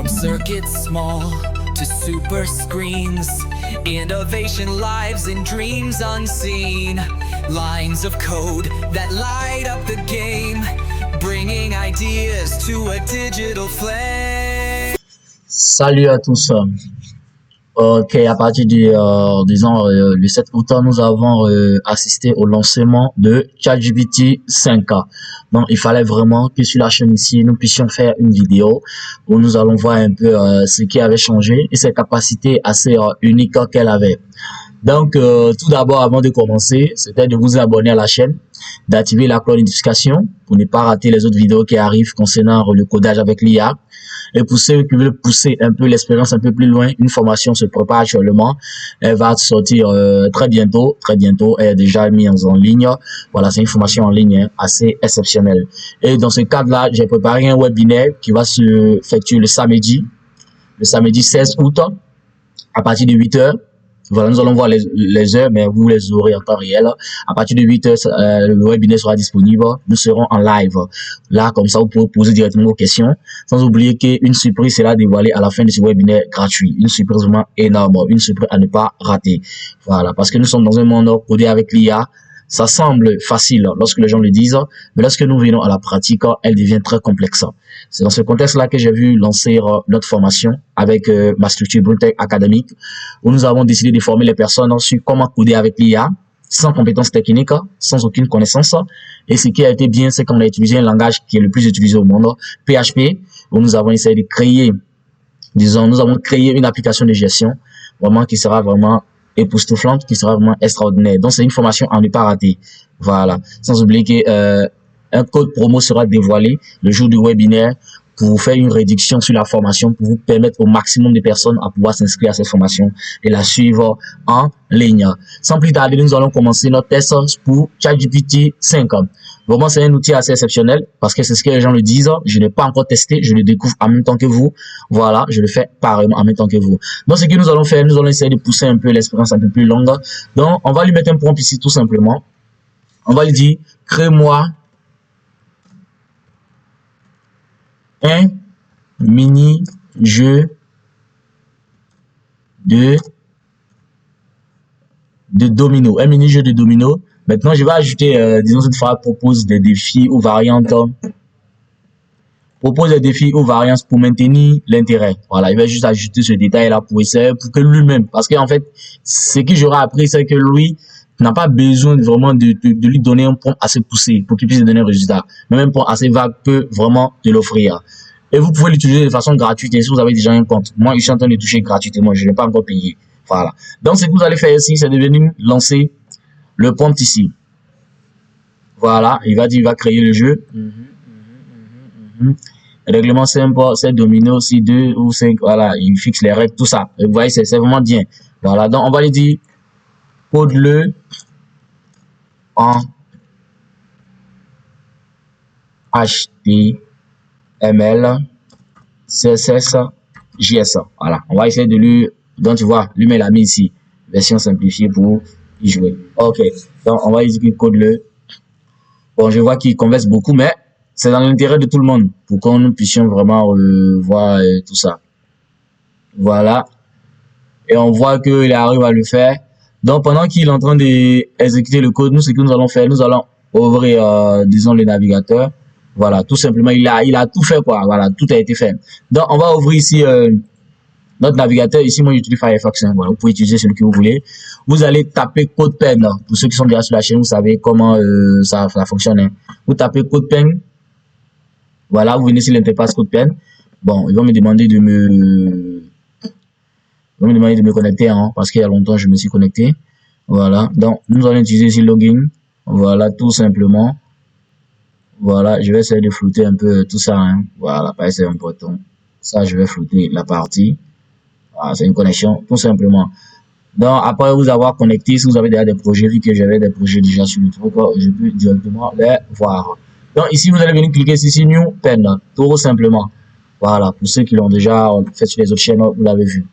From circuits small to super screens, innovation lives in dreams unseen. Lines of code that light up the game, bringing ideas to a digital flame. Salut à tous. Ok, à partir du, le 7 août, nous avons assisté au lancement de ChatGPT 5K. Donc, il fallait vraiment que sur la chaîne ici, nous puissions faire une vidéo où nous allons voir un peu ce qui avait changé et ses capacités assez uniques qu'elle avait. Donc, tout d'abord, avant de commencer, c'était de vous abonner à la chaîne, d'activer la cloche de notification pour ne pas rater les autres vidéos qui arrivent concernant le codage avec l'IA. Et pour ceux qui veulent pousser un peu l'expérience un peu plus loin, une formation se prépare actuellement. Elle va sortir très bientôt. Elle est déjà mise en ligne. Voilà, c'est une formation en ligne assez exceptionnelle. Et dans ce cadre-là, j'ai préparé un webinaire qui va se effectuer le samedi 16 août, à partir de 8 h. Voilà, nous allons voir les heures, mais vous les aurez en temps réel. À partir de 8 h, le webinaire sera disponible. Nous serons en live. Là, comme ça, vous pouvez poser directement vos questions. Sans oublier qu'une surprise sera dévoilée à la fin de ce webinaire gratuit. Une surprise vraiment énorme. Une surprise à ne pas rater. Voilà, parce que nous sommes dans un monde codé avec l'IA. Ça semble facile lorsque les gens le disent, mais lorsque nous venons à la pratique, elle devient très complexe. C'est dans ce contexte-là que j'ai vu lancer notre formation avec ma structure Brutech Academic, où nous avons décidé de former les personnes sur comment coder avec l'IA, sans compétences techniques, sans aucune connaissance. Et ce qui a été bien, c'est qu'on a utilisé un langage qui est le plus utilisé au monde, PHP, où nous avons essayé de créer, nous avons créé une application de gestion, vraiment qui sera vraiment époustouflante, qui sera vraiment extraordinaire. Donc, c'est une formation à ne pas rater. Voilà. Sans oublier que un code promo sera dévoilé le jour du webinaire pour vous faire une réduction sur la formation, pour vous permettre au maximum de personnes à pouvoir s'inscrire à cette formation et la suivre en ligne. Sans plus tarder, nous allons commencer notre test pour ChatGPT 5. Vraiment, c'est un outil assez exceptionnel parce que c'est ce que les gens le disent. Je n'ai pas encore testé, je le découvre en même temps que vous. Voilà, je le fais pareillement en même temps que vous. Donc, ce que nous allons faire, nous allons essayer de pousser un peu l'expérience un peu plus longue. Donc, on va lui mettre un prompt ici tout simplement. On va lui dire, crée-moi un mini-jeu de domino. Un mini-jeu de domino. Maintenant, je vais ajouter, disons cette fois, propose des défis ou variantes. Propose des défis ou variantes pour maintenir l'intérêt. Voilà, il va juste ajouter ce détail-là pour essayer, pour que lui-même, parce qu'en fait, ce que j'aurais appris, c'est que lui n'a pas besoin vraiment de lui donner un prompt assez poussé pour qu'il puisse donner un résultat. Mais même un prompt assez vague peut vraiment te l'offrir. Et vous pouvez l'utiliser de façon gratuite si vous avez déjà un compte. Moi, je suis en train de toucher gratuitement, je n'ai pas encore payé. Voilà. Donc, ce que vous allez faire ici, c'est de venir lancer le prompt ici. Voilà, il va dire, il va créer le jeu. Le règlement simple, c'est domino, si 2 ou 5, voilà, il fixe les règles, tout ça. Et vous voyez, c'est vraiment bien. Voilà, donc on va lui dire, code-le en HTML, CSS, JS. Voilà, on va essayer de lui, donc tu vois, lui met la mis ici, version simplifiée pour y jouer. Ok, donc on va lui dire qu'il code-le. Bon, je vois qu'il converse beaucoup, mais c'est dans l'intérêt de tout le monde pour que nous puissions vraiment voir tout ça. Voilà. Et on voit qu'il arrive à le faire. Donc, pendant qu'il est en train d'exécuter le code, nous, ce que nous allons faire, nous allons ouvrir, disons, le navigateur. Voilà, tout simplement, il a tout fait, quoi. Voilà, tout a été fait. Donc, on va ouvrir ici notre navigateur. Ici, moi, j'utilise Firefox. Hein. Voilà, vous pouvez utiliser celui que vous voulez. Vous allez taper CodePen. Pour ceux qui sont déjà sur la chaîne, vous savez comment ça fonctionne. Hein. Vous tapez CodePen. Voilà, vous venez sur l'interface CodePen. Bon, ils vont me demander de me connecter, hein, parce qu'il y a longtemps, je me suis connecté. Voilà, donc, nous allons utiliser ici login. Voilà, tout simplement. Voilà, je vais essayer de flouter un peu tout ça. Hein. Voilà, pas c'est important. Ça, je vais flouter la partie. Voilà, c'est une connexion, tout simplement. Donc, après vous avoir connecté, si vous avez déjà des projets, vu que j'avais des projets déjà sur le truc, je peux directement les voir. Donc, ici, vous allez venir cliquer ici, New Pen, tout simplement. Voilà, pour ceux qui l'ont déjà fait sur les autres chaînes, vous l'avez vu.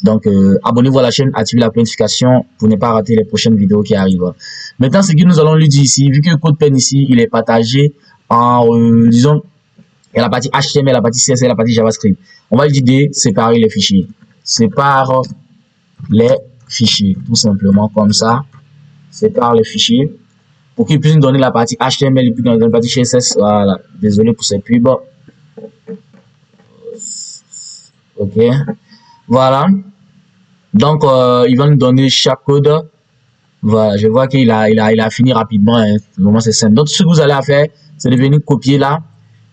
Donc, abonnez-vous à la chaîne, activez la notification pour ne pas rater les prochaines vidéos qui arrivent. Maintenant, ce que nous allons lui dire ici, vu que le CodePen ici, il est partagé en, disons, Il y a la partie HTML, la partie CSS, la partie JavaScript. On va lui dire de séparer les fichiers. Sépare les fichiers, tout simplement comme ça. Sépare les fichiers pour qu'il puisse nous donner la partie HTML et puis dans la partie CSS. Voilà. Désolé pour ces pubs. Ok. Voilà. Donc, il va nous donner chaque code. Voilà. Je vois qu'il a fini rapidement. Hein. Vraiment, c'est simple. Donc, ce que vous allez faire, c'est de venir copier là.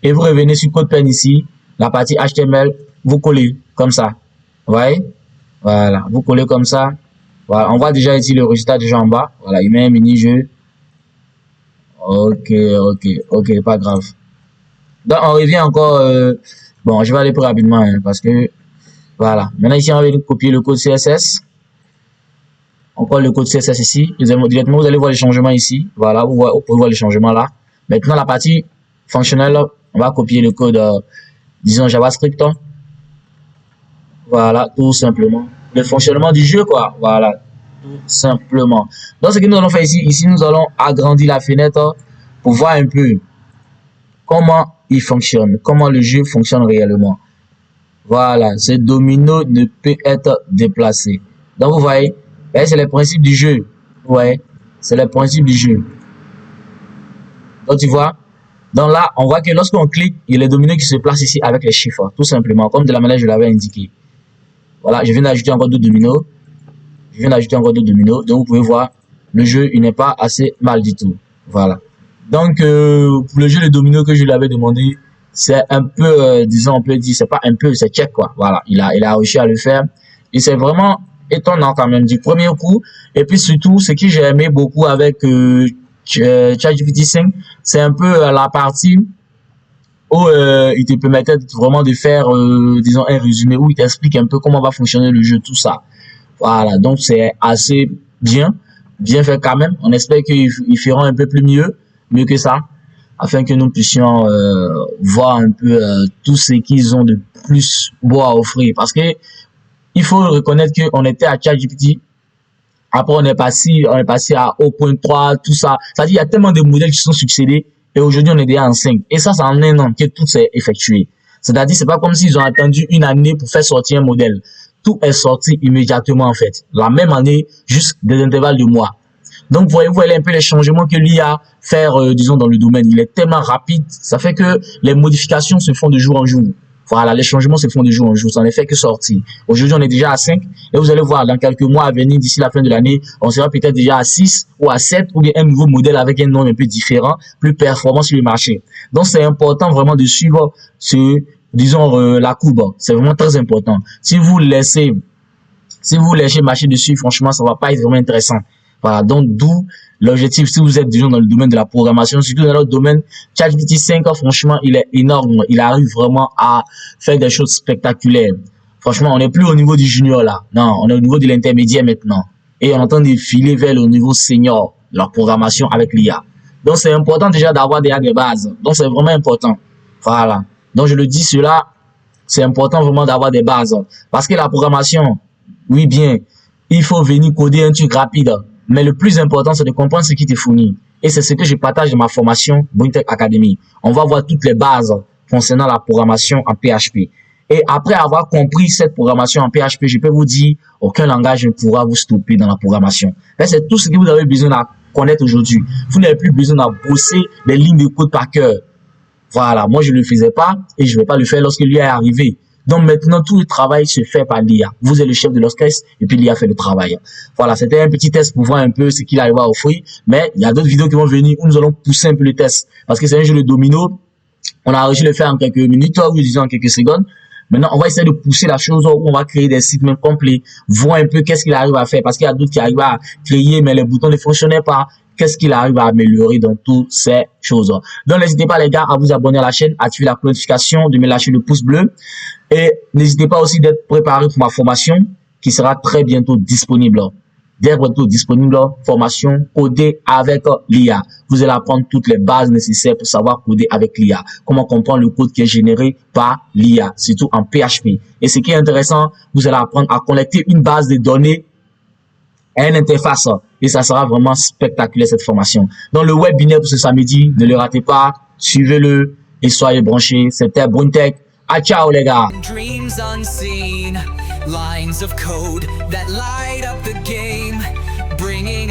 Et vous revenez sur CodePen ici. La partie HTML, vous collez comme ça. Vous voyez? Voilà. Vous collez comme ça. Voilà. On voit déjà ici le résultat déjà en bas. Voilà. Il met un mini-jeu. Ok, pas grave. Donc, on revient encore. Bon, je vais aller plus rapidement hein, parce que voilà. Maintenant, ici, on va copier le code CSS. On colle le code CSS ici. Directement, vous allez voir les changements ici. Voilà, vous pouvez voir les changements là. Maintenant, la partie fonctionnelle, on va copier le code, disons, JavaScript. Voilà, tout simplement. Le fonctionnement du jeu, quoi. Voilà, tout simplement. Donc, ce que nous allons faire ici, nous allons agrandir la fenêtre pour voir un peu comment il fonctionne, comment le jeu fonctionne réellement. Voilà, ce domino ne peut être déplacé. Donc, vous voyez, c'est le principe du jeu. Vous voyez, c'est le principe du jeu. Donc, tu vois, donc là, on voit que lorsqu'on clique, il y a les dominos qui se placent ici avec les chiffres, tout simplement, comme de la manière que je l'avais indiqué. Voilà, je viens d'ajouter encore deux dominos. Donc, vous pouvez voir, le jeu, il n'est pas assez mal du tout. Voilà. Donc, pour le jeu de dominos que je lui avais demandé, c'est un peu, disons, on peut dire, c'est pas un peu, c'est check, quoi. Voilà, il a réussi à le faire. Et c'est vraiment étonnant quand même du premier coup. Et puis surtout, ce que j'ai aimé beaucoup avec ChatGPT 5, c'est un peu la partie où il te permettait vraiment de faire, disons, un résumé où il t'explique un peu comment va fonctionner le jeu, tout ça. Voilà, donc c'est assez bien fait quand même. On espère qu'ils feront un peu plus mieux que ça, afin que nous puissions voir un peu tout ce qu'ils ont de plus beau à offrir. Parce que il faut reconnaître qu'on était à ChatGPT, après on est passé à O.3, tout ça. C'est-à-dire il y a tellement de modèles qui sont succédés et aujourd'hui on est déjà en 5. Et ça, c'est en un an que tout s'est effectué. C'est-à-dire c'est pas comme s'ils ont attendu une année pour faire sortir un modèle. Tout est sorti immédiatement en fait. La même année, juste des intervalles de mois. Donc, voyez-vous un peu les changements que l'IA fait, disons, dans le domaine. Il est tellement rapide, ça fait que les modifications se font de jour en jour. Voilà, les changements se font de jour en jour, ça n'est fait que sortir. Aujourd'hui, on est déjà à 5, et vous allez voir, dans quelques mois à venir, d'ici la fin de l'année, on sera peut-être déjà à 6 ou à 7, ou bien un nouveau modèle avec un nom un peu différent, plus performant sur le marché. Donc, c'est important vraiment de suivre la courbe. C'est vraiment très important. Si vous laissez marcher dessus, franchement, ça va pas être vraiment intéressant. Voilà, donc d'où l'objectif, si vous êtes déjà dans le domaine de la programmation, surtout dans notre domaine, ChatGPT 5, franchement, il est énorme. Il arrive vraiment à faire des choses spectaculaires. Franchement, on n'est plus au niveau du junior là. Non, on est au niveau de l'intermédiaire maintenant. Et on est en train de filer vers le niveau senior de la programmation avec l'IA. Donc, c'est important déjà d'avoir des bases. Donc, c'est vraiment important. Voilà. Donc, je le dis cela, c'est important vraiment d'avoir des bases. Parce que la programmation, oui bien, il faut venir coder un truc rapide. Mais le plus important, c'est de comprendre ce qui te fournit. Et c'est ce que je partage dans ma formation BoingTech Academy. On va voir toutes les bases concernant la programmation en PHP. Et après avoir compris cette programmation en PHP, je peux vous dire, aucun langage ne pourra vous stopper dans la programmation. C'est tout ce que vous avez besoin de connaître aujourd'hui. Vous n'avez plus besoin de bosser des lignes de code par cœur. Voilà, moi je ne le faisais pas et je ne vais pas le faire lorsque l'IA est arrivé. Donc maintenant, tout le travail se fait par l'IA. Vous êtes le chef de l'orchestre et puis l'IA fait le travail. Voilà, c'était un petit test pour voir un peu ce qu'il arrive à offrir. Mais il y a d'autres vidéos qui vont venir où nous allons pousser un peu le test. Parce que c'est un jeu de domino. On a réussi à le faire en quelques minutes, ou disons en quelques secondes. Maintenant, on va essayer de pousser la chose où on va créer des sites même complets, voir un peu qu'est-ce qu'il arrive à faire. Parce qu'il y a d'autres qui arrivent à créer, mais les boutons ne fonctionnaient pas. Qu'est-ce qu'il arrive à améliorer dans toutes ces choses. Donc, n'hésitez pas, les gars, à vous abonner à la chaîne, activer la notification, de me lâcher le pouce bleu. Et n'hésitez pas aussi d'être préparé pour ma formation qui sera très bientôt disponible. Dès bientôt disponible, formation codée avec l'IA. Vous allez apprendre toutes les bases nécessaires pour savoir coder avec l'IA. Comment comprendre le code qui est généré par l'IA, surtout en PHP. Et ce qui est intéressant, vous allez apprendre à collecter une base de données à une interface. Et ça sera vraiment spectaculaire cette formation. Donc le webinaire pour ce samedi, ne le ratez pas, suivez-le. et soyez branchés. C'était Bruntech. À ciao les gars. Dreams unseen, lines of code that light up the game, bringing